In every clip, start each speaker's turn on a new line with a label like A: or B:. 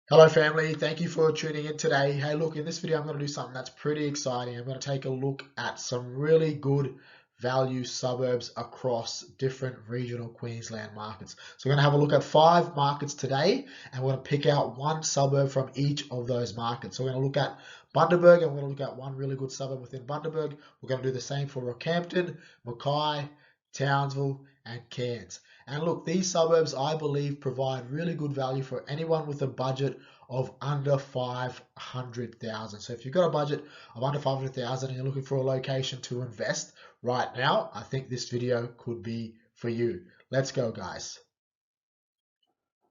A: Hello family, thank you for tuning in today. Hey look, in this video I'm going to do something that's pretty exciting. I'm going to take a look at some really good value suburbs across different regional Queensland markets. So we're going to have a look at 5 markets today and we're going to pick out one suburb from each of those markets. So we're going to look at Bundaberg and we're going to look at one really good suburb within Bundaberg. We're going to do the same for Rockhampton, Mackay, Townsville and Cairns. And look, these suburbs, I believe, provide really good value for anyone with a budget of under 500,000. So if you've got a budget of under 500,000 and you're looking for a location to invest right now, I think this video could be for you. Let's go, guys.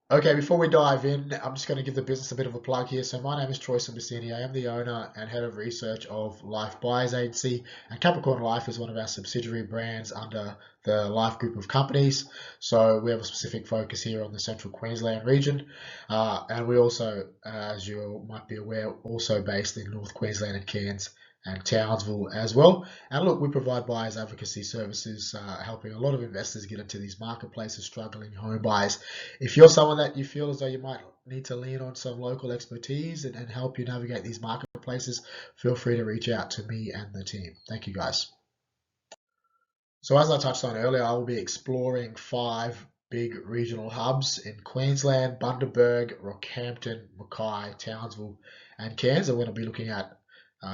A: Okay, before we dive in, I'm just going to give the business a bit of a plug here. So my name is Troy Simbassini. I am the owner and head of research of Life Buyers Agency, and Capricorn Life is one of our subsidiary brands under the Life group of companies. So we have a specific focus here on the Central Queensland region, and we also, as you might be aware, also based in North Queensland and Cairns and Townsville as well. And look, we provide buyers advocacy services, helping a lot of investors get into these marketplaces, struggling home buyers. If you're someone that you feel as though you might need to lean on some local expertise and help you navigate these marketplaces, feel free to reach out to me and the team. Thank you, guys. So as I touched on earlier, I will be exploring 5 big regional hubs in Queensland: Bundaberg, Rockhampton, Mackay, Townsville, and Cairns. And we're going to be looking at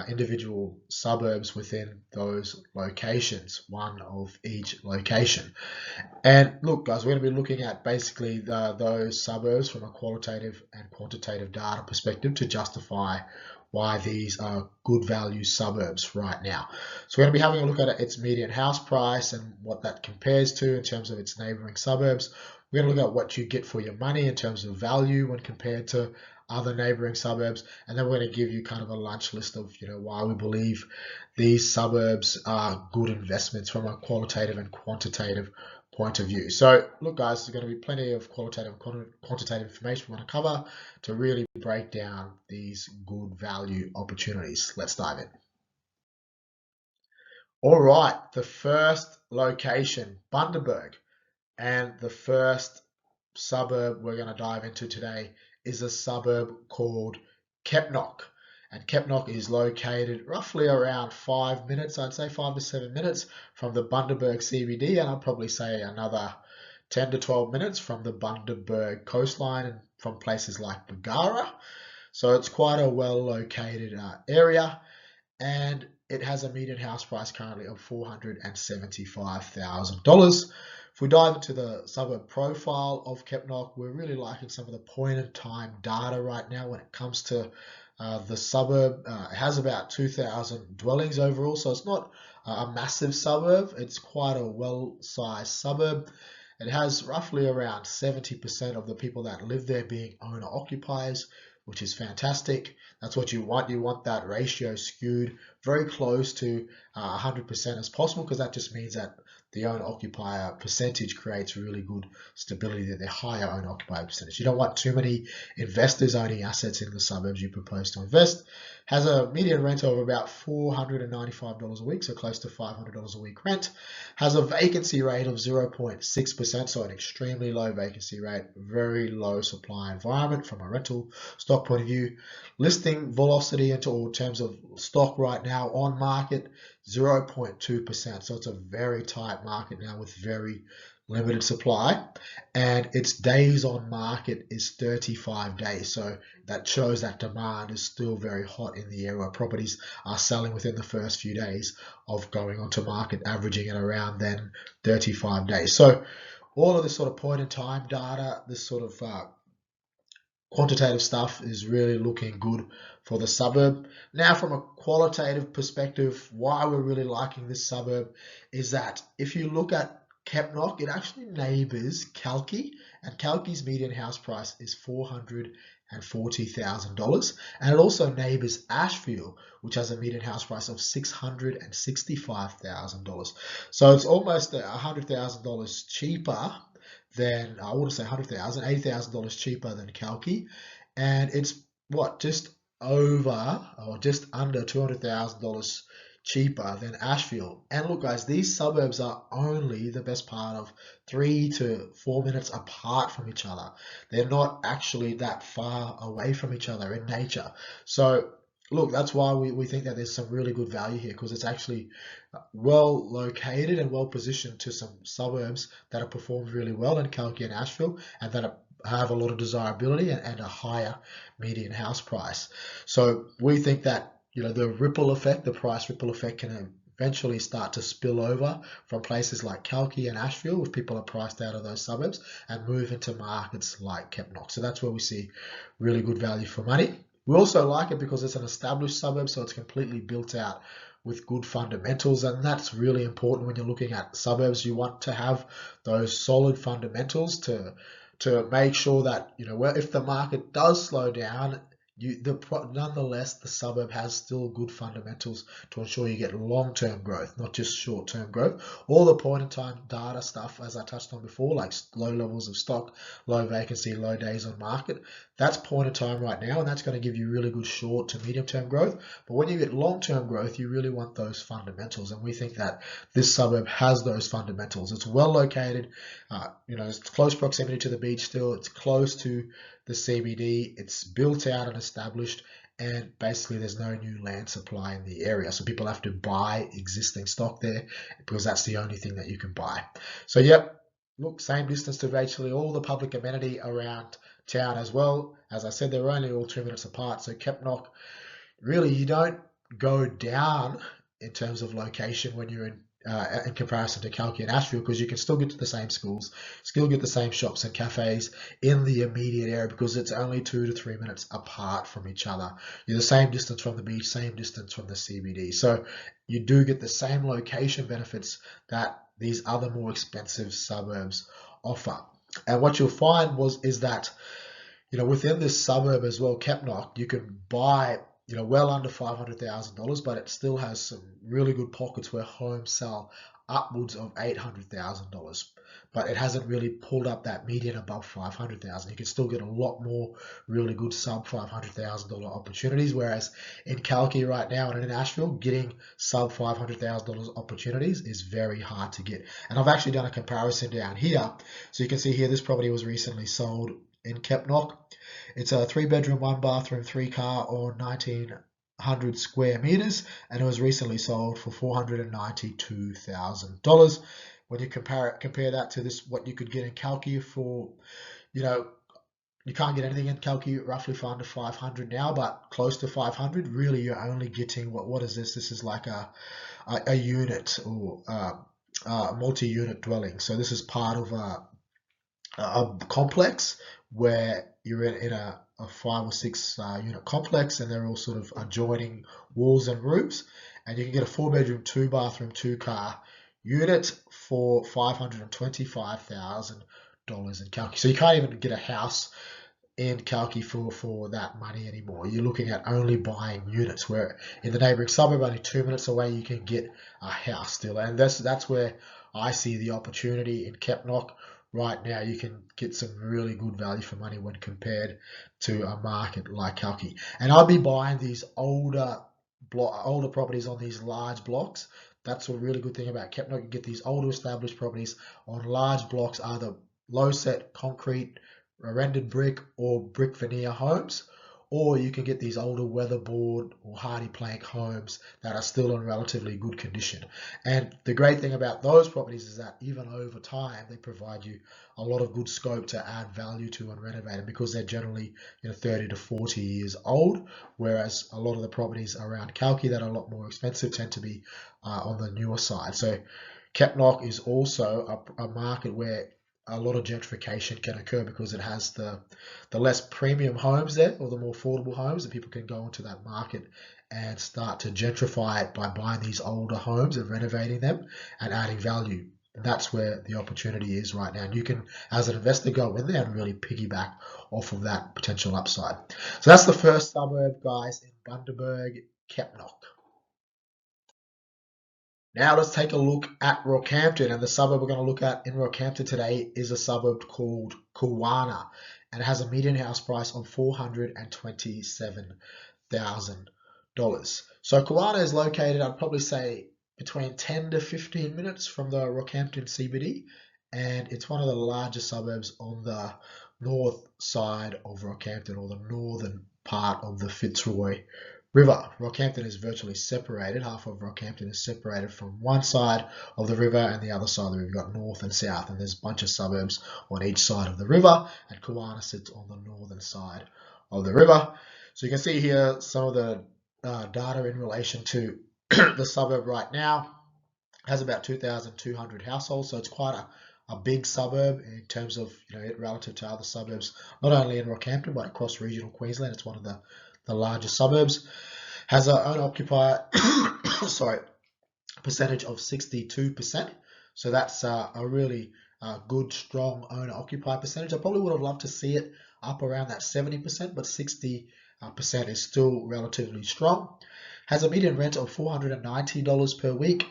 A: individual suburbs within those locations, one of each location. And look, guys, we're going to be looking at basically those suburbs from a qualitative and quantitative data perspective to justify why these are good value suburbs right now. So we're going to be having a look at its median house price and what that compares to in terms of its neighboring suburbs. We're going to look at what you get for your money in terms of value when compared to other neighboring suburbs, and then we're going to give you kind of a lunch list of why we believe these suburbs are good investments from a qualitative and quantitative point of view. So look, guys, there's going to be plenty of qualitative and quantitative information we want to cover to really break down these good value opportunities. Let's dive in. All right, the first location, Bundaberg, and the first suburb we're going to dive into today is a suburb called Kepnock. And Kepnock is located roughly around 5 minutes, I'd say 5 to 7 minutes from the Bundaberg CBD, and I'd probably say another 10 to 12 minutes from the Bundaberg coastline and from places like Bargara. So it's quite a well located area, and it has a median house price currently of $475,000. If we dive into the suburb profile of Kepnock, we're really liking some of the point in time data right now when it comes to the suburb. It has about 2,000 dwellings overall, so it's not a massive suburb. It's quite a well-sized suburb. It has roughly around 70% of the people that live there being owner-occupiers, which is fantastic. That's what you want. You want that ratio skewed very close to 100% as possible, because that just means that the owner-occupier percentage creates really good stability, that they're higher owner-occupier percentage. You don't want too many investors owning assets in the suburbs you propose to invest. Has a median rental of about $495 a week, so close to $500 a week rent. Has a vacancy rate of 0.6%, so an extremely low vacancy rate, very low supply environment from a rental stock point of view. Listing velocity in terms of stock right now on market, 0.2%. So it's a very tight market now with very limited supply, and its days on market is 35 days. So that shows that demand is still very hot in the area. Properties are selling within the first few days of going onto market, averaging at around then 35 days. So all of this sort of point in time data, this sort of quantitative stuff is really looking good for the suburb. Now, from a qualitative perspective, why we're really liking this suburb is that if you look at Kepnock, it actually neighbours Kalki, and Kalki's median house price is $440,000, and it also neighbours Ashfield, which has a median house price of $665,000. So it's almost $100,000 cheaper than, I wouldn't say 100,000, $80,000 cheaper than Kalki, and it's just over or just under $200,000 cheaper than Ashfield. And look, guys, these suburbs are only the best part of 3 to 4 minutes apart from each other. They're not actually that far away from each other in nature. So look, that's why we think that there's some really good value here, because it's actually well located and well positioned to some suburbs that have performed really well in Kalki and Ashfield, and that have a lot of desirability and a higher median house price. So we think that the ripple effect, the price ripple effect, can eventually start to spill over from places like Kalki and Ashfield, if people are priced out of those suburbs, and move into markets like Kepnock. So that's where we see really good value for money. We also like it because it's an established suburb, so it's completely built out with good fundamentals, and that's really important when you're looking at suburbs. You want to have those solid fundamentals to make sure that if the market does slow down, nonetheless the suburb has still good fundamentals to ensure you get long-term growth, not just short-term growth. All the point-in-time data stuff, as I touched on before, like low levels of stock, low vacancy, low days on market, that's point-in-time right now, and that's going to give you really good short to medium-term growth. But when you get long-term growth, you really want those fundamentals, and we think that this suburb has those fundamentals. It's well located, it's close proximity to the beach still, it's close to the CBD, it's built out and established, and basically there's no new land supply in the area, so people have to buy existing stock there because that's the only thing that you can buy. So yep, look, same distance to virtually all the public amenity around town as well. As I said, they're only all 2 minutes apart, so Kepnock, really you don't go down in terms of location when you're in comparison to Kalki and Ashfield, because you can still get to the same schools, still get the same shops and cafes in the immediate area, because it's only 2 to 3 minutes apart from each other. You're the same distance from the beach, same distance from the CBD. So you do get the same location benefits that these other more expensive suburbs offer. And what you'll find is that within this suburb as well, Kepnock, you can buy well under $500,000, but it still has some really good pockets where homes sell upwards of $800,000. But it hasn't really pulled up that median above $500,000. You can still get a lot more really good sub $500,000 opportunities, whereas in Kalki right now and in Asheville, getting sub $500,000 opportunities is very hard to get. And I've actually done a comparison down here. So you can see here, this property was recently sold in Kepnock. It's a 3-bedroom, 1-bathroom, 3-car on 1,900 square meters, and it was recently sold for $492,000. When you compare that to what you could get in Kalki for, you can't get anything in Kalki roughly for under 500 now, but close to 500. Really, you're only getting what is this? This is like a unit or multi-unit dwelling. So this is part of a complex where you're in a 5 or 6 unit complex, and they're all sort of adjoining walls and roofs, and you can get a 4-bedroom, 2-bathroom, 2-car unit for $525,000 in Kalki. So you can't even get a house in Kalki for that money anymore. You're looking at only buying units, where in the neighbouring suburb, only 2 minutes away, you can get a house still. And that's where I see the opportunity in Kepnock. Right now, you can get some really good value for money when compared to a market like Kalki. And I'll be buying these older properties on these large blocks. That's a really good thing about Kepnock. You get these older established properties on large blocks, either low set concrete, rendered brick, or brick veneer homes, or you can get these older weatherboard or hardy plank homes that are still in relatively good condition. And the great thing about those properties is that even over time, they provide you a lot of good scope to add value to and renovate them, because they're generally 30 to 40 years old, whereas a lot of the properties around Kalki that are a lot more expensive tend to be on the newer side. So Kepnock is also a market where a lot of gentrification can occur, because it has the less premium homes there, or the more affordable homes, that people can go into that market and start to gentrify it by buying these older homes and renovating them and adding value. And that's where the opportunity is right now. And you can, as an investor, go in there and really piggyback off of that potential upside. So that's the first suburb, guys, in Bundaberg, Kepnock. Now let's take a look at Rockhampton, and the suburb we're going to look at in Rockhampton today is a suburb called Kawana, and it has a median house price of $427,000. So Kawana is located, I'd probably say, between 10 to 15 minutes from the Rockhampton CBD, and it's one of the largest suburbs on the north side of Rockhampton, or the northern part of the Fitzroy River. Rockhampton is virtually separated. Half of Rockhampton is separated from one side of the river, and the other side of the river, you've got north and south, and there's a bunch of suburbs on each side of the river, and Kawana sits on the northern side of the river. So you can see here some of the data in relation to the suburb right now. It has about 2,200 households, so it's quite a big suburb in terms of it relative to other suburbs, not only in Rockhampton but across regional Queensland. It's one of the largest suburbs. Has an owner occupier sorry, percentage of 62%. So that's a really good, strong owner occupier percentage. I probably would have loved to see it up around that 70%, but 60% is still relatively strong. Has a median rent of $490 per week.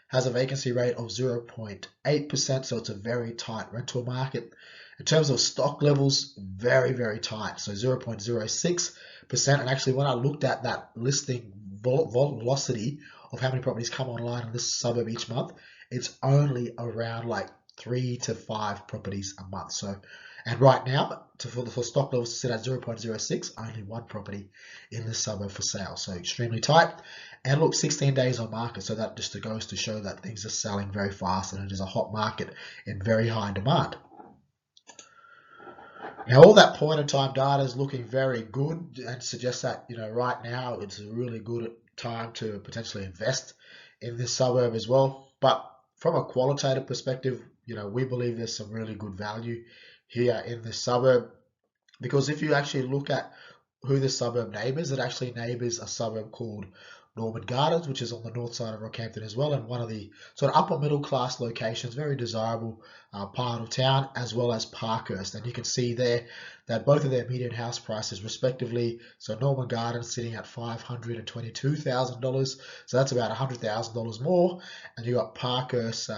A: Has a vacancy rate of 0.8%, so it's a very tight rental market. In terms of stock levels, very, very tight, so 0.06%. And actually, when I looked at that listing velocity of how many properties come online in this suburb each month, it's only around like 3 to 5 properties a month. So, and right now, for stock levels to sit at 0.06, only one property in this suburb for sale. So extremely tight. And look, 16 days on market. So that just goes to show that things are selling very fast, and it is a hot market in very high demand. Now, all that point in time data is looking very good and suggests that right now it's a really good time to potentially invest in this suburb as well. But from a qualitative perspective, we believe there's some really good value here in this suburb, because if you actually look at who this suburb neighbours, it actually neighbours a suburb called Norman Gardens, which is on the north side of Rockhampton as well, and one of the sort of upper middle class locations, very desirable part of town, as well as Parkhurst. And you can see there that both of their median house prices respectively, so Norman Gardens sitting at $522,000, so that's about $100,000 more, and you got Parkhurst,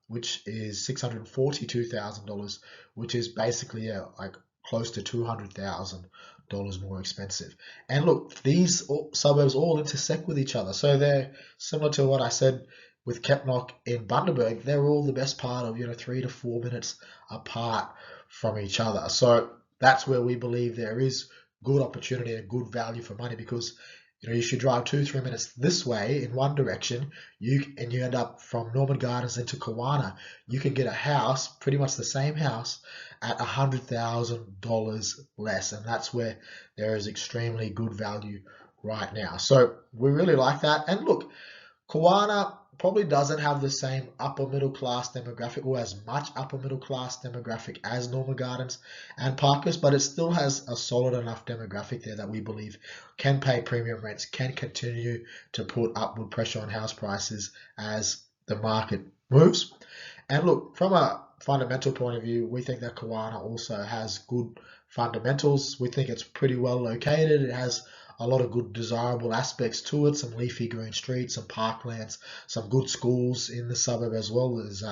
A: which is $642,000, which is basically like close to $200,000 more expensive. And look, these suburbs all intersect with each other, so they're similar to what I said with Kepnock in Bundaberg. They're all the best part of 3 to 4 minutes apart from each other. So that's where we believe there is good opportunity and good value for money, because you should drive 2-3 minutes this way in one direction, you end up from Norman Gardens into Kawana. You can get a house, pretty much the same house, at $100,000 less, and that's where there is extremely good value right now. So we really like that. And look, Kawana probably doesn't have the same upper middle class demographic, or as much upper middle class demographic as Norman Gardens and Parkhurst, but it still has a solid enough demographic there that we believe can pay premium rents, can continue to put upward pressure on house prices as the market moves. And look, from a fundamental point of view, we think that Kawana also has good fundamentals. We think it's pretty well located. It has a lot of good desirable aspects to it, some leafy green streets, some parklands, some good schools in the suburb as well. There's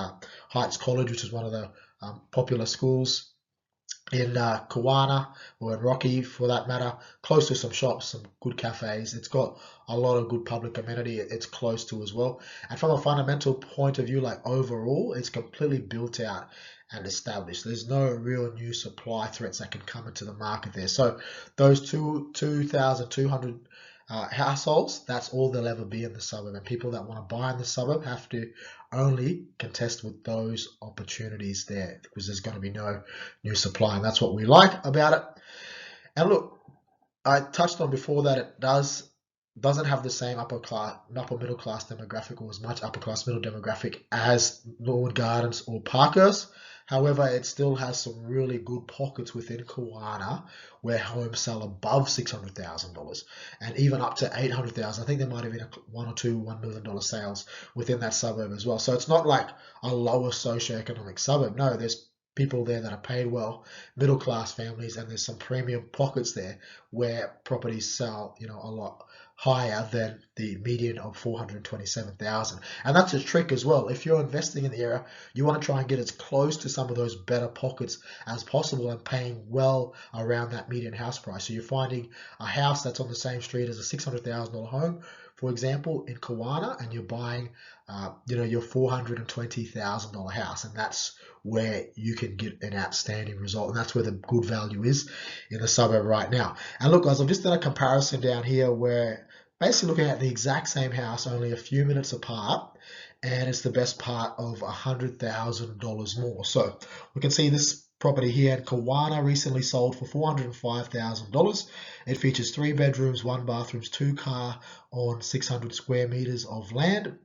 A: Heights College, which is one of the popular schools in Kawana, or in Rocky for that matter, close to some shops, some good cafes. It's got a lot of good public amenity it's close to as well. And from a fundamental point of view, like overall, it's completely built out and established. There's no real new supply threats that can come into the market there. So those 2,200 households, that's all there'll ever be in the suburb, and people that want to buy in the suburb have to only contest with those opportunities there, because there's going to be no new supply, and that's what we like about it. And look, I touched on before that it doesn't have the same upper middle class demographic, or as much upper class middle demographic as Norwood Gardens or Parkhurst. However, it still has some really good pockets within Kawana where homes sell above $600,000 and even up to $800,000. I think there might have been one or two $1 million sales within that suburb as well. So it's not like a lower socioeconomic suburb. No, there's people there that are paid well, middle class families, and there's some premium pockets there where properties sell, a lot higher than the median of 427,000. And that's a trick as well. If you're investing in the area, you want to try and get as close to some of those better pockets as possible and paying well around that median house price. So you're finding a house that's on the same street as a $600,000 home, for example, in Kawana, and you're buying, your $420,000 house, and that's where you can get an outstanding result, and that's where the good value is in the suburb right now. And look, guys, I've just done a comparison down here where basically looking at the exact same house, only a few minutes apart, and it's the best part of $100,000 more. So we can see this property here in Kawana recently sold for $405,000. It features 3 bedrooms, 1 bathroom, 2 car on 600 square meters of land.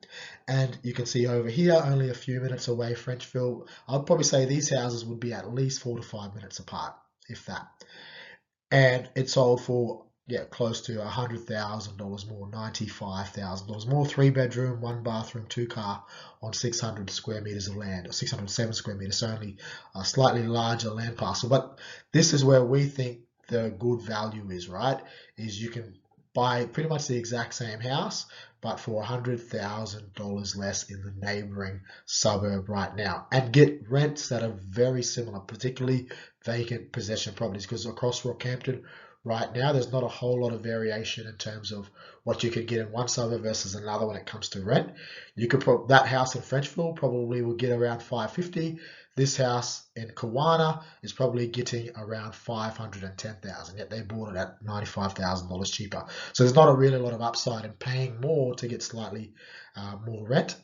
A: And you can see over here, only a few minutes away, Frenchville. I'd probably say these houses would be at least 4 to 5 minutes apart, if that. And it sold for close to $100,000 more, $95,000 more. 3 bedroom, 1 bathroom, 2 car on 600 square meters of land, or 607 square meters, so only a slightly larger land parcel. But this is where we think the good value is, right? Is you can buy pretty much the exact same house, but for $100,000 less in the neighboring suburb right now, and get rents that are very similar, particularly vacant possession properties, because across Rockhampton right now, there's not a whole lot of variation in terms of what you can get in one suburb versus another when it comes to rent. You could that house in Frenchville probably will get around $550. This house in Kawana is probably getting around $510,000. Yet they bought it at $95,000 cheaper. So there's not really a lot of upside in paying more to get slightly more rent.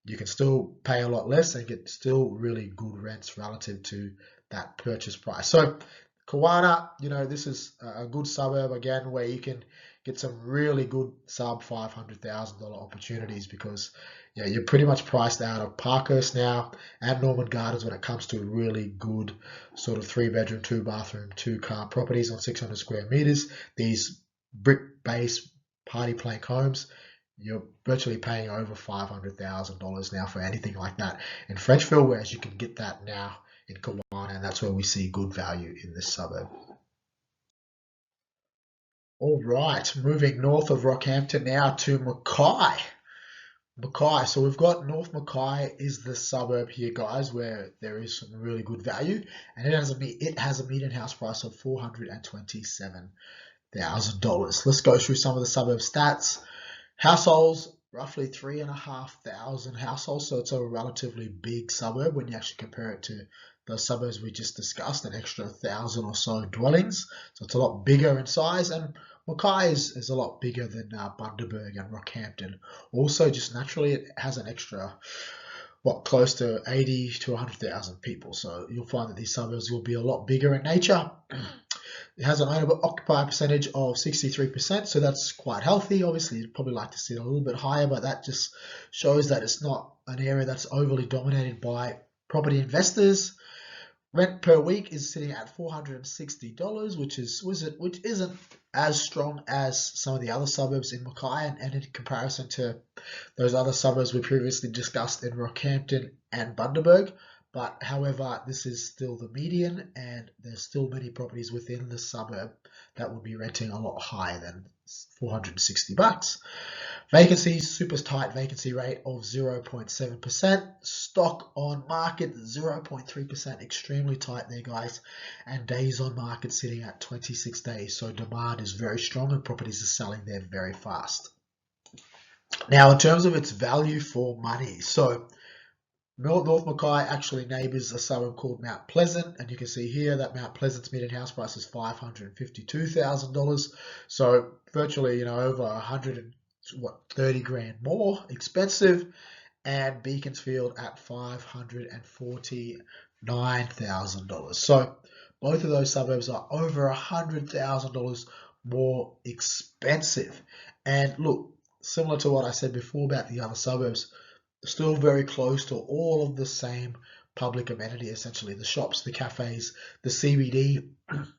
A: You can still pay a lot less and get still really good rents relative to that purchase price. So Kawana, this is a good suburb again where you can get some really good sub $500,000 opportunities, because you're pretty much priced out of Parkhurst now and Norman Gardens when it comes to really good sort of 3 bedroom, 2 bathroom, 2 car properties on 600 square meters. These brick base party plank homes, you're virtually paying over $500,000 now for anything like that in Frenchville, whereas you can get that now in Kawana, and that's where we see good value in this suburb. All right, moving north of Rockhampton now to Mackay. Mackay, so we've got North Mackay is the suburb here, guys, where there is some really good value, and it has a median house price of $427,000. Let's go through some of the suburb stats. Households, roughly 3,500 households, so it's a relatively big suburb when you actually compare it to the suburbs we just discussed, an extra 1,000 or so dwellings. So it's a lot bigger in size, and Mackay is a lot bigger than Bundaberg and Rockhampton. Also, just naturally, it has an extra, close to 80 to 100,000 people. So you'll find that these suburbs will be a lot bigger in nature. It has an owner-occupier percentage of 63%, so that's quite healthy. Obviously, you'd probably like to see it a little bit higher, but that just shows that it's not an area that's overly dominated by property investors. Rent per week is sitting at $460, which isn't as strong as some of the other suburbs in Mackay, and in comparison to those other suburbs we previously discussed in Rockhampton and Bundaberg. But however, this is still the median, and there's still many properties within the suburb that would be renting a lot higher than $460. Vacancy, super tight vacancy rate of 0.7%. Stock on market, 0.3%. Extremely tight there, guys. And days on market sitting at 26 days. So demand is very strong and properties are selling there very fast. Now, in terms of its value for money, so North Mackay actually neighbours a suburb called Mount Pleasant, and you can see here that Mount Pleasant's median house price is $552,000. So virtually, over 30 grand more expensive, and Beaconsfield at $549,000. So both of those suburbs are over $100,000 more expensive. And look, similar to what I said before about the other suburbs, still very close to all of the same public amenity, essentially the shops, the cafes, the CBD.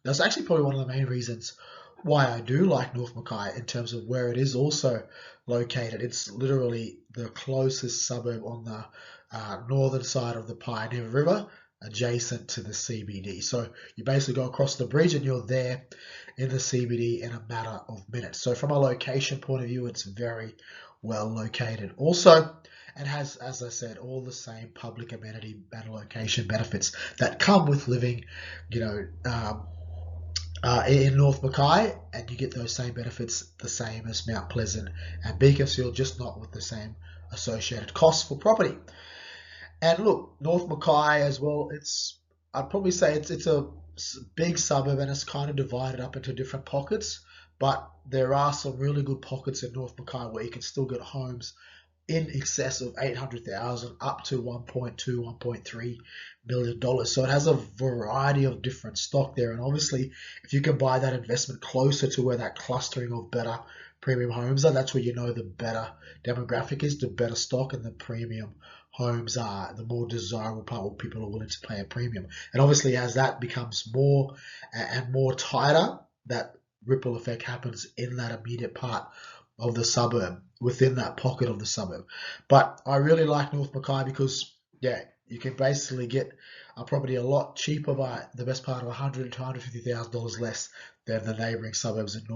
A: That's actually probably one of the main reasons why I do like North Mackay in terms of where it is also located. It's literally the closest suburb on the northern side of the Pioneer River adjacent to the CBD. So you basically go across the bridge and you're there in the CBD in a matter of minutes. So from a location point of view, it's very well located. Also, it has, as I said, all the same public amenity and location benefits that come with living, you know, in North Mackay, and you get those same benefits the same as Mount Pleasant and Beaconsfield, just not with the same associated costs for property. And look, North Mackay as well, I'd probably say it's a big suburb and it's kind of divided up into different pockets, but there are some really good pockets in North Mackay where you can still get homes in excess of 800,000 up to 1.2, 1.3 million dollars. So it has a variety of different stock there, and obviously if you can buy that investment closer to where that clustering of better premium homes are, that's where you know the better demographic is, the better stock, and the premium homes are the more desirable part where people are willing to pay a premium. And obviously as that becomes more and more tighter, that ripple effect happens in that immediate part of the suburb, within that pocket of the suburb. But I really like North Mackay because, yeah, you can basically get a property a lot cheaper by the best part of $100,000 to $150,000 less than the neighbouring suburbs in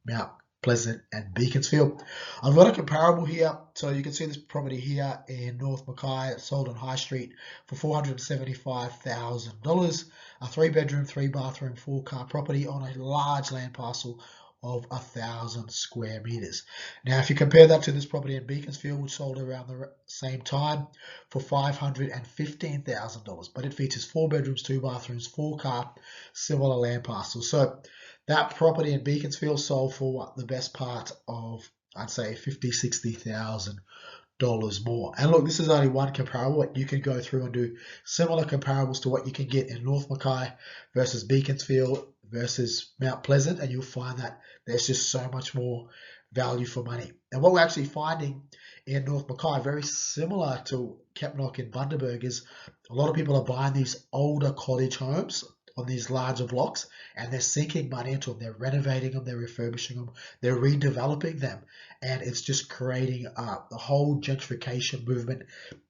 A: Mount Pleasant and Beaconsfield. I've got a comparable here, so you can see this property here in North Mackay, sold on High Street for $475,000. A 3-bedroom, 3-bathroom, 4-car property on a large land parcel of 1,000 square meters. Now, if you compare that to this property in Beaconsfield, which sold around the same time for $515,000, but it features 4 bedrooms, 2 bathrooms, 4-car, similar land parcels. So that property in Beaconsfield sold for what, the best part of, I'd say, $50,000-$60,000 more. And look, this is only one comparable. You can go through and do similar comparables to what you can get in North Mackay versus Beaconsfield versus Mount Pleasant, and you'll find that there's just so much more value for money. And what we're actually finding in North Mackay, very similar to Kepnock in Bundaberg, is a lot of people are buying these older cottage homes on these larger blocks, and they're sinking money into them. They're renovating them, they're refurbishing them, they're redeveloping them, and it's just creating a whole gentrification movement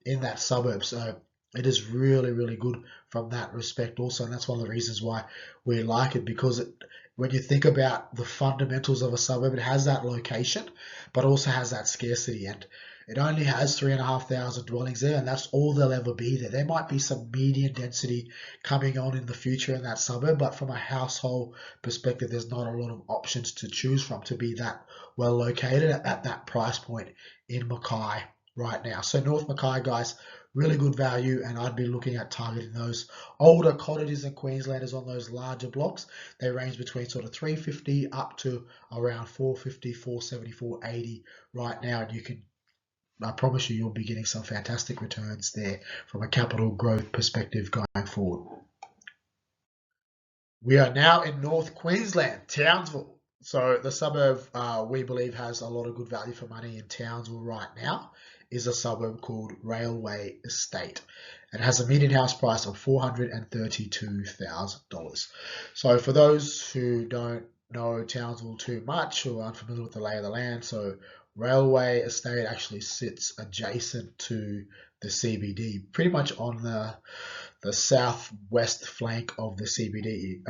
A: in that suburb. So it is really, really good from that respect also, and that's one of the reasons why we like it, because when you think about the fundamentals of a suburb, it has that location, but also has that scarcity, and it only has 3,500 dwellings there, and that's all there'll ever be there. There might be some median density coming on in the future in that suburb, but from a household perspective, there's not a lot of options to choose from to be that well located at that price point in Mackay right now. So North Mackay, guys, really good value, and I'd be looking at targeting those older cottages and Queenslanders on those larger blocks. They range between sort of 350 up to around 450, 470, 480 right now, and you can, I promise you, you'll be getting some fantastic returns there from a capital growth perspective going forward. We are now in North Queensland, Townsville. So the suburb we believe has a lot of good value for money in Townsville right now is a suburb called Railway Estate. It has a median house price of $432,000. So for those who don't know Townsville too much or aren't familiar with the lay of the land, so Railway Estate actually sits adjacent to the CBD, pretty much on the southwest flank of the CBD.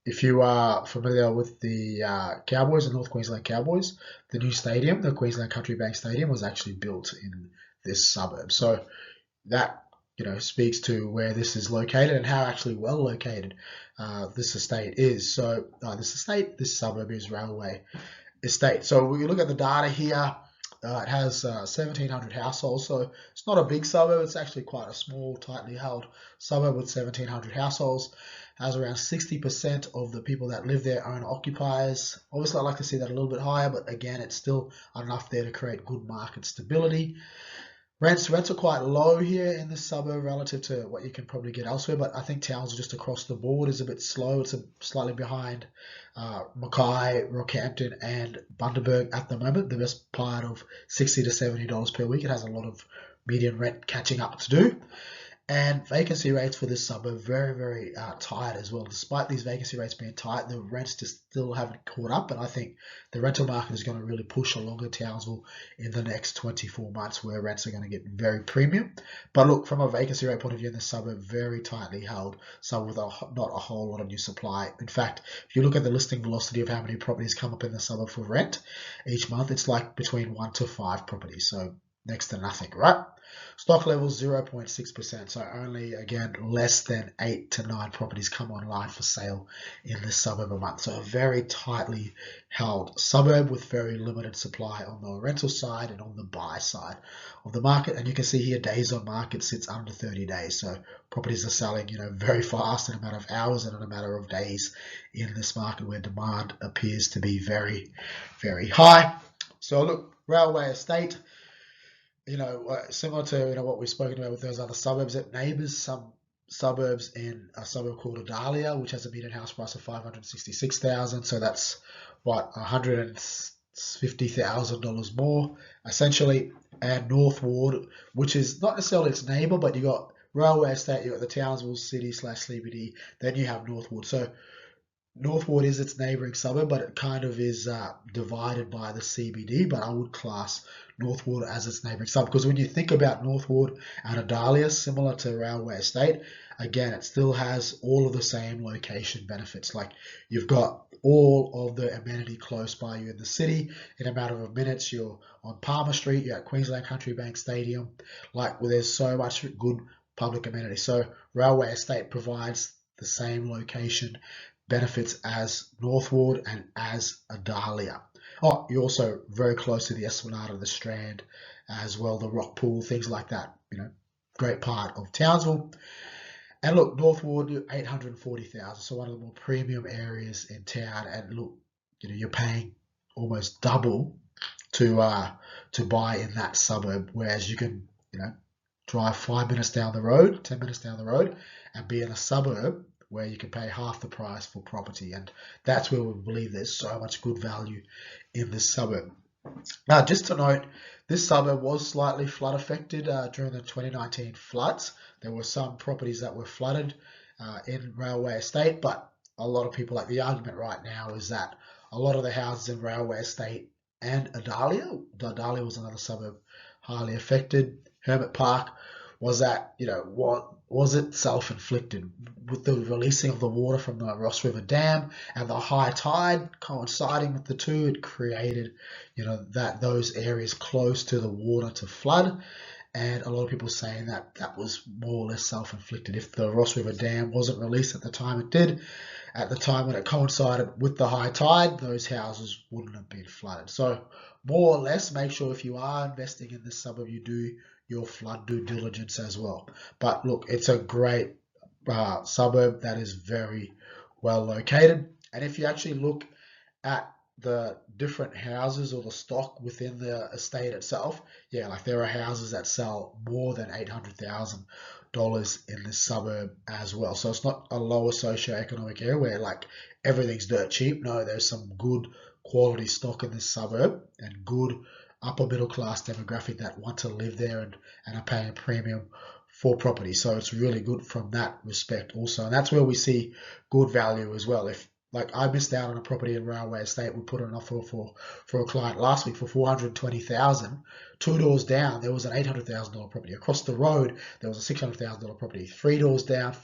A: If you are familiar with the Cowboys, the North Queensland Cowboys, the new stadium, the Queensland Country Bank Stadium, was actually built in this suburb. So that, speaks to where this is located and how actually well located this estate is. So this suburb is Railway Estate. So we look at the data here. It has 1,700 households, so it's not a big suburb. It's actually quite a small, tightly held suburb with 1,700 households. Has around 60% of the people that live there own occupiers. Obviously, I'd like to see that a little bit higher, but again, it's still enough there to create good market stability. Rents are quite low here in the suburb relative to what you can probably get elsewhere, but I think Townsville just across the board is a bit slow. It's slightly behind Mackay, Rockhampton and Bundaberg at the moment. The best part of $60 to $70 per week. It has a lot of median rent catching up to do. And vacancy rates for this suburb very, very tight as well. Despite these vacancy rates being tight, the rents just still haven't caught up. And I think the rental market is going to really push along to Townsville in the next 24 months, where rents are going to get very premium. But look, from a vacancy rate point of view, in the suburb, very tightly held, so with not a whole lot of new supply. In fact, if you look at the listing velocity of how many properties come up in the suburb for rent each month, it's like between 1 to 5 properties. So next to nothing, right? Stock levels 0.6%, so only, again, less than 8 to 9 properties come online for sale in this suburb a month. So a very tightly held suburb with very limited supply on the rental side and on the buy side of the market. And you can see here days on market sits under 30 days. So properties are selling, very fast in a matter of hours and in a matter of days in this market where demand appears to be very, very high. So look, Railway Estate, similar to what we've spoken about with those other suburbs, it neighbours some suburbs in a suburb called Adalia, which has a median house price of $566,000. So that's what, $150,000 more essentially. And North Ward, which is not necessarily its neighbour, but you got Railway Estate, you got the Townsville City / CBD, then you have North Ward. So Northwood is its neighbouring suburb, but it kind of is divided by the CBD. But I would class Northwood as its neighbouring suburb, because when you think about Northwood and Adalia, similar to Railway Estate, again, it still has all of the same location benefits. Like, you've got all of the amenity close by you in the city. In a matter of minutes, you're on Palmer Street, you're at Queensland Country Bank Stadium. Like, well, there's so much good public amenity. So Railway Estate provides the same location benefits as Northwood and as Adalia. Oh, you're also very close to the Esplanade of the Strand as well, the Rock Pool, things like that. Great part of Townsville. And look, Northwood, 840,000, so one of the more premium areas in town. And look, you're paying almost double to buy in that suburb, whereas you can, drive 5 minutes down the road, 10 minutes down the road, and be in a suburb where you can pay half the price for property. And that's where we believe there's so much good value in this suburb. Now, just to note, this suburb was slightly flood affected during the 2019 floods. There were some properties that were flooded in Railway Estate, but a lot of people, like, the argument right now is that a lot of the houses in Railway Estate and Adalia was another suburb highly affected. Hermit Park, was that, was it self-inflicted with the releasing of the water from the Ross River Dam and the high tide coinciding with the two? It created, that those areas close to the water to flood. And a lot of people saying that that was more or less self-inflicted. If the Ross River Dam wasn't released at the time it did, at the time when it coincided with the high tide, those houses wouldn't have been flooded. So more or less, make sure if you are investing in this suburb, you do your flood due diligence as well. But look, it's a great suburb that is very well located. And if you actually look at the different houses or the stock within the estate itself, like, there are houses that sell more than $800,000 in this suburb as well. So it's not a lower socioeconomic area where, like, everything's dirt cheap. No, there's some good quality stock in this suburb and good upper middle class demographic that want to live there and are paying a premium for property. So it's really good from that respect also. And that's where we see good value as well. If, like, I missed out on a property in Railway Estate, we put an offer for a client last week for $420,000. 2 doors down, there was an $800,000 property. Across the road, there was a $600,000 property. 5 doors down, a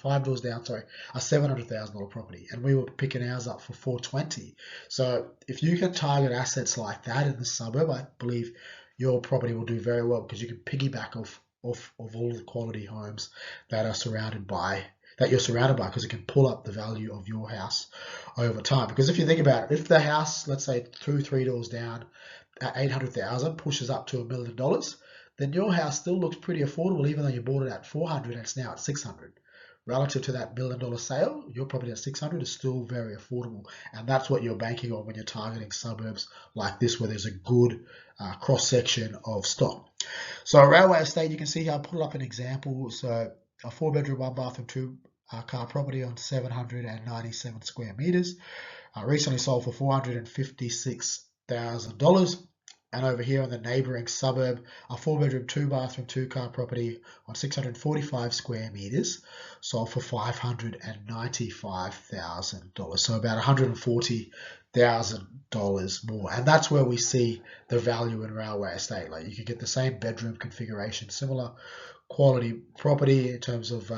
A: $700,000 property. And we were picking ours up for $420,000. So if you can target assets like that in the suburb, I believe your property will do very well, because you can piggyback off all the quality homes that you're surrounded by, because it can pull up the value of your house over time. Because if you think about it, if the house, let's say 3 doors down at $800,000 pushes up to $1 million, then your house still looks pretty affordable, even though you bought it at $400,000 and it's now at $600,000. Relative to that $1 million sale, your property at $600,000 is still very affordable. And that's what you're banking on when you're targeting suburbs like this, where there's a good cross-section of stock. So Railway Estate, you can see here, I put up an example. So a 4-bedroom, 1-bathroom, 2-car property on 797 square meters. Recently sold for $456,000. And over here in the neighbouring suburb, a 4-bedroom, 2-bathroom, 2-car property on 645 square metres sold for $595,000. So about $140,000 more. And that's where we see the value in railway estate. Like you can get the same bedroom configuration, similar quality property in terms of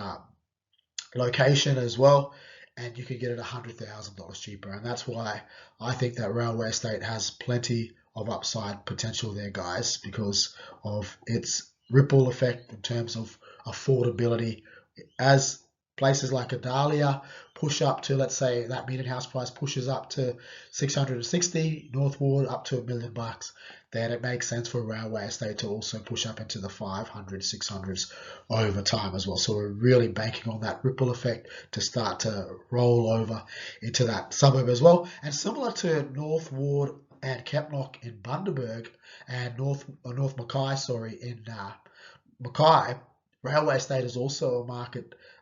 A: location as well, and you can get it $100,000 cheaper. And that's why I think that railway estate has plenty of upside potential there, guys, because of its ripple effect in terms of affordability. As places like Adalia push up to, let's say, that median house price pushes up to 660, North Ward up to $1 million, then it makes sense for a railway estate to also push up into the 500, 600s over time as well. So we're really banking on that ripple effect to start to roll over into that suburb as well. And similar to North Ward and Kepnock in Bundaberg and North Mackay, in Mackay, railway estate is also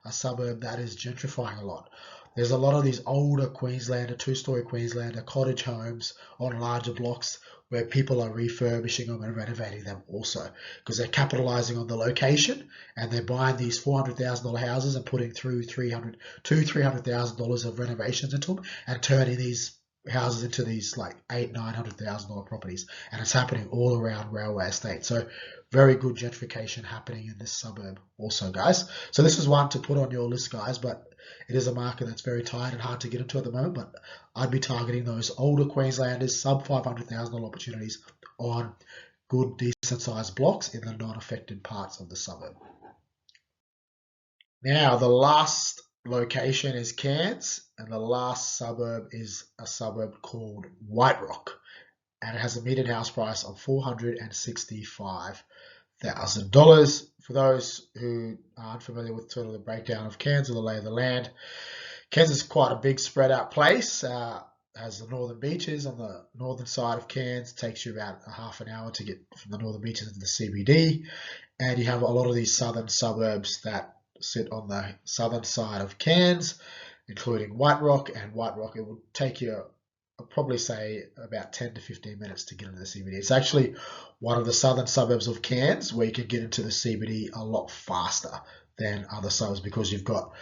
A: a suburb that is gentrifying a lot. There's a lot of these older Queenslander, 2-story Queenslander cottage homes on larger blocks where people are refurbishing them and renovating them also because they're capitalizing on the location and they're buying these $400,000 houses and putting through $300,000 of renovations into them and turning these houses into these like $800,000-900,000 properties, and it's happening all around railway estate. So very good gentrification happening in this suburb also, guys. So this is one to put on your list, guys, but it is a market that's very tight and hard to get into at the moment, but I'd be targeting those older Queenslanders, sub $500,000 opportunities on good, decent sized blocks in the non-affected parts of the suburb. Now, the last location is Cairns, and the last suburb is a suburb called White Rock, and it has a median house price of $465,000. For those who aren't familiar with sort of the breakdown of Cairns or the lay of the land, Cairns is quite a big spread out place. Has the northern beaches on the northern side of Cairns. It takes you about a half an hour to get from the northern beaches into the CBD, and you have a lot of these southern suburbs that sit on the southern side of Cairns, including White Rock. And White Rock, it would take you, I'd probably say, about 10 to 15 minutes to get into the CBD. It's actually one of the southern suburbs of Cairns where you can get into the CBD a lot faster than other suburbs because you've got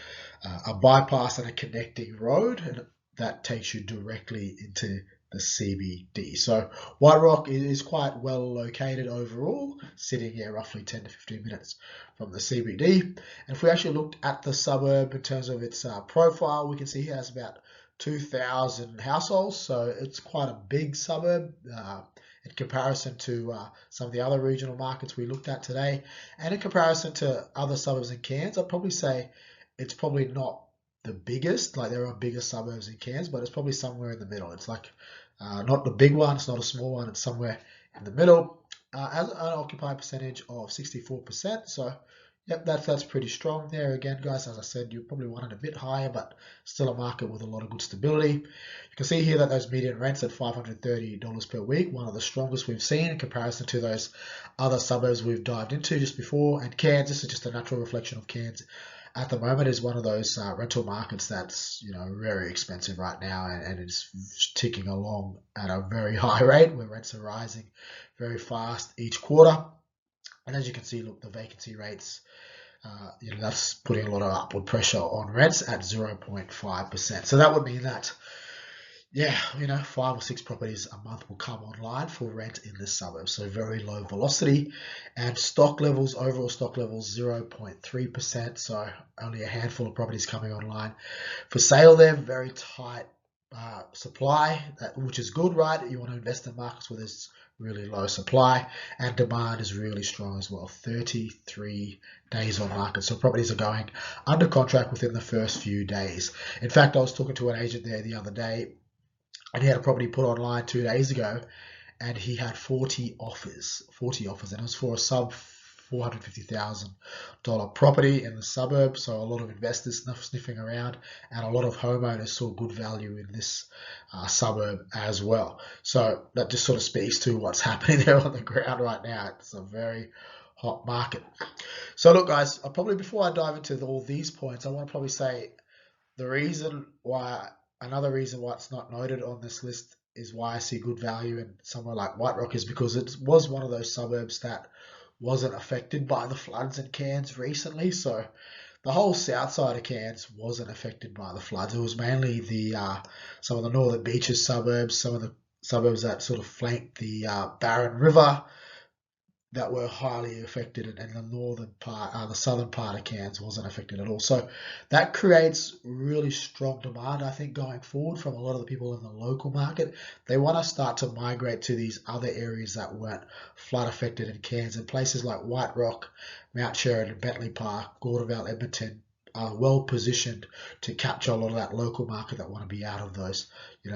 A: a bypass and a connecting road, and that takes you directly into the CBD. So White Rock is quite well located overall, sitting here roughly 10 to 15 minutes from the CBD. And if we actually looked at the suburb in terms of its profile, we can see here it has about 2,000 households, so it's quite a big suburb in comparison to some of the other regional markets we looked at today. And in comparison to other suburbs in Cairns, I'd probably say it's probably not the biggest. Like there are bigger suburbs in Cairns, but it's probably somewhere in the middle. It's like not the big one, it's not a small one, it's somewhere in the middle. Has an occupied percentage of 64%, so yep, that's pretty strong there. Again, guys, as I said, you probably want it a bit higher, but still a market with a lot of good stability. You can see here that those median rents at $530 per week, one of the strongest we've seen in comparison to those other suburbs we've dived into just before. And Cairns, this is just a natural reflection of Cairns at the moment, is one of those rental markets that's very expensive right now, and it's ticking along at a very high rate where rents are rising very fast each quarter. And as you can see, look, the vacancy rates, that's putting a lot of upward pressure on rents at 0.5%. So that would mean that, 5 or 6 properties a month will come online for rent in this suburb. So very low velocity, and overall stock levels, 0.3%. So only a handful of properties coming online for sale there. Very tight supply, which is good, right? You want to invest in markets where there's really low supply, and demand is really strong as well. 33 days on market, so properties are going under contract within the first few days. In fact, I was talking to an agent there the other day, and he had a property put online 2 days ago, and he had 40 offers, and it was for a sub $450,000 property in the suburb. So a lot of investors sniffing around, and a lot of homeowners saw good value in this suburb as well. So that just sort of speaks to what's happening there on the ground right now. It's a very hot market. So look, guys, before I dive into all these points, I want to probably say another reason why it's not noted on this list is why I see good value in somewhere like White Rock, is because it was one of those suburbs that wasn't affected by the floods in Cairns recently. So the whole south side of Cairns wasn't affected by the floods. It was mainly the some of the northern beaches suburbs, some of the suburbs that sort of flanked the Barron River, that were highly affected, and the northern part, the southern part of Cairns wasn't affected at all. So that creates really strong demand, I think, going forward from a lot of the people in the local market. They want to start to migrate to these other areas that weren't flood affected in Cairns, and places like White Rock, Mount Sheridan, Bentley Park, Gordonvale, Edmonton are well positioned to capture a lot of that local market that want to be out of those,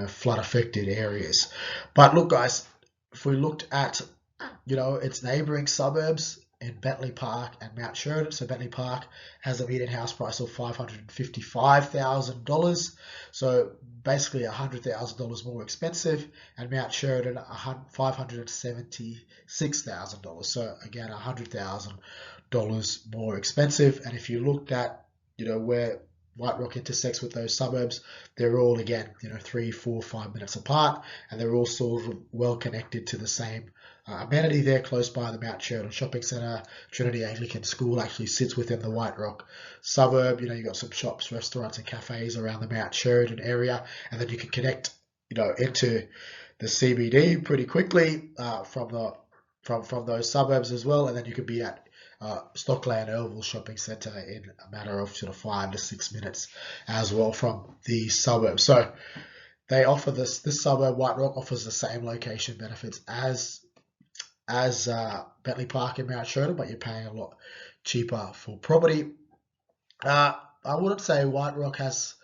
A: flood affected areas. But look, guys, if we looked at its neighbouring suburbs in Bentley Park and Mount Sheridan. So Bentley Park has a median house price of $555,000. So basically $100,000 more expensive, and Mount Sheridan $576,000. So again, $100,000 more expensive. And if you looked at, where White Rock intersects with those suburbs, they're all, again, 3, 4, 5 minutes apart, and they're all sort of well connected to the same amenity there close by. The Mount Sheridan Shopping Centre, Trinity Anglican School actually sits within the White Rock suburb. You've got some shops, restaurants and cafes around the Mount Sheridan area, and then you can connect, into the CBD pretty quickly from those suburbs as well, and then you could be at Stockland Oval Shopping Centre in a matter of sort of 5 to 6 minutes as well from the suburb. So they offer this suburb, White Rock, offers the same location benefits as Bentley Park and Mount Sheridan, but you're paying a lot cheaper for property. I wouldn't say White Rock has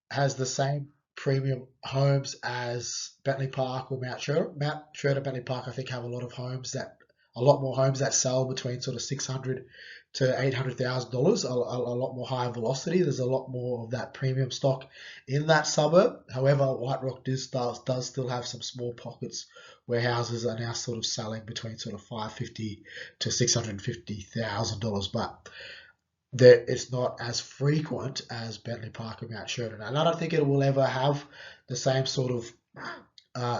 A: the same premium homes as Bentley Park or Mount Sheridan. Mount Sheridan, Bentley Park, I think, have a lot more homes that sell between sort of $600,000 to $800,000. A lot more high velocity. There's a lot more of that premium stock in that suburb. However, White Rock does still have some small pockets where houses are now sort of selling between sort of $550,000 to $650,000, but it's not as frequent as Bentley Park and Mount Sheridan. And I don't think it will ever have the same sort of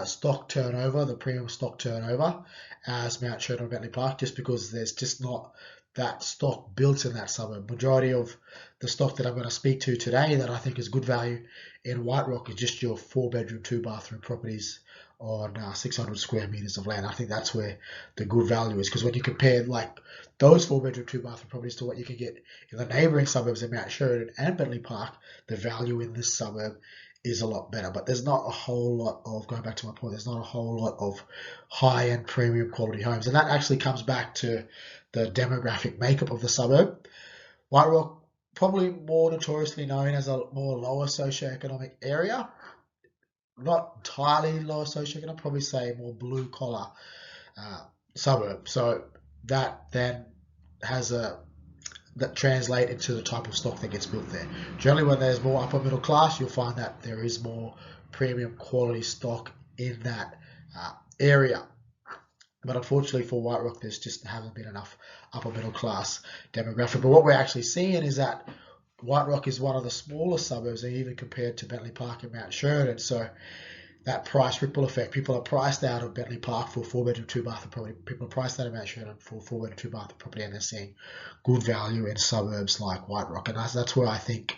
A: stock turnover, the premium stock turnover, as Mount Sheridan and Bentley Park, just because there's just not that stock built in that suburb. Majority of the stock that I'm going to speak to today that I think is good value in White Rock is just your 4-bedroom, 2-bathroom properties on 600 square meters of land. I think that's where the good value is, because when you compare like those 4-bedroom, 2-bathroom properties to what you can get in the neighbouring suburbs of Mount Sheridan and Bentley Park, the value in this suburb is a lot better. But there's not a whole lot of, going back to my point, there's not a whole lot of high-end premium quality homes. And that actually comes back to the demographic makeup of the suburb. White Rock, probably more notoriously known as a more lower socioeconomic area. Not entirely lower socioeconomic, I'd probably say more blue-collar suburb. So that then that translate into the type of stock that gets built there. Generally, when there's more upper middle class, you'll find that there is more premium quality stock in that area. But unfortunately for White Rock, there's just haven't been enough upper middle class demographic. But what we're actually seeing is that White Rock is one of the smaller suburbs, even compared to Bentley Park and Mount Sheridan. So that price ripple effect. People are priced out of Bentley Park for 4-bedroom, 2-bathroom property. People are priced out of Mount Sheridan for 4-bedroom, 2-bathroom property, and they're seeing good value in suburbs like White Rock. And that's where I think,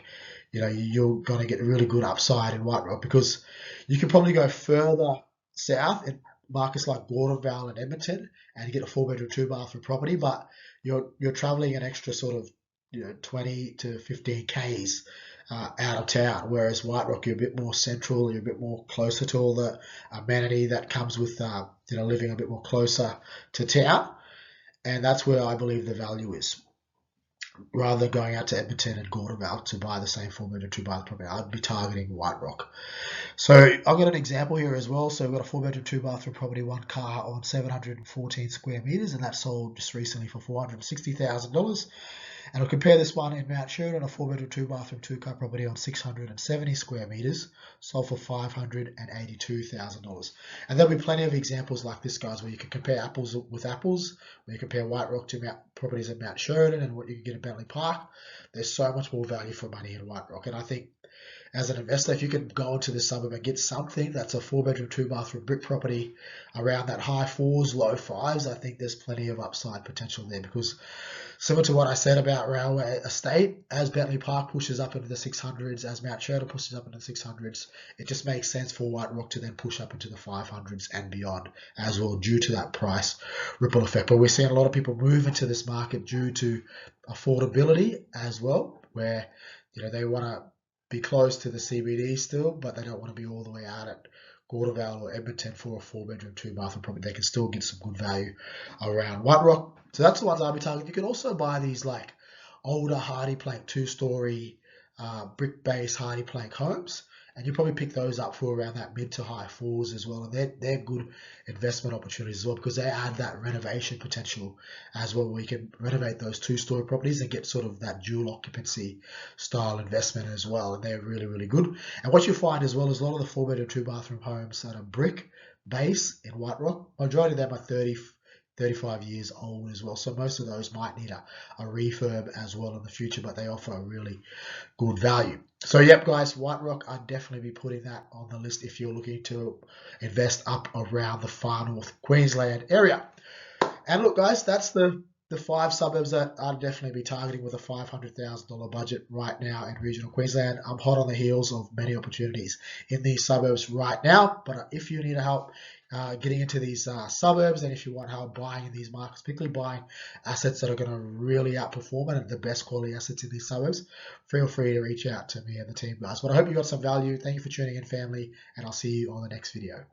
A: you're going to get really good upside in White Rock, because you can probably go further south in markets like Gordonvale and Edmonton and get a 4-bedroom, 2-bathroom property, but you're traveling an extra sort of 20 to 15 Ks out of town, whereas White Rock, you're a bit more central, you're a bit more closer to all the amenity that comes with living a bit more closer to town, and that's where I believe the value is. Rather than going out to Edmonton and Gordonvale to buy the same 4-bedroom, 2-bathroom property, I'd be targeting White Rock. So I've got an example here as well. So we've got a 4-bedroom, 2-bathroom property, 1 car on 714 square meters, and that sold just recently for $460,000. And I'll compare this one in Mount Sheridan, a 4-bedroom, 2-bathroom, 2-car property on 670 square meters, sold for $582,000. And there'll be plenty of examples like this, guys, where you can compare apples with apples, where you compare White Rock to properties in Mount Sheridan and what you can get in Bentley Park. There's so much more value for money in White Rock. And I think as an investor, if you can go into this suburb and get something that's a 4-bedroom, 2-bathroom brick property around that high 4s, low 5s, I think there's plenty of upside potential there, because similar to what I said about Railway Estate, as Bentley Park pushes up into the 600s, as Mount Shirley pushes up into the 600s, it just makes sense for White Rock to then push up into the 500s and beyond as well, due to that price ripple effect. But we're seeing a lot of people move into this market due to affordability as well, where they want to be close to the CBD still, but they don't want to be all the way out at Gordonvale or Edmonton for a 4-bedroom, 2-bathroom property. They can still get some good value around White Rock. So that's the ones I'll be targeting. You can also buy these like older hardy plank 2-story brick-based hardy plank homes, and you probably pick those up for around that mid to high 4s as well. And they're good investment opportunities as well, because they add that renovation potential as well, where you can renovate those 2-story properties and get sort of that dual occupancy style investment as well. And they're really, really good. And what you find as well is a lot of the 4-bedroom, 2-bathroom homes that are brick base in White Rock, majority of them are 35 years old as well. So most of those might need a refurb as well in the future, but they offer a really good value. So yep, guys, White Rock, I'd definitely be putting that on the list if you're looking to invest up around the far north Queensland area. And look, guys, that's the 5 suburbs that I'd definitely be targeting with a $500,000 budget right now in regional Queensland. I'm hot on the heels of many opportunities in these suburbs right now, but if you need help getting into these suburbs, and if you want help buying in these markets, particularly buying assets that are going to really outperform and the best quality assets in these suburbs, feel free to reach out to me and the team, guys. But I hope you got some value. Thank you for tuning in, family, and I'll see you on the next video.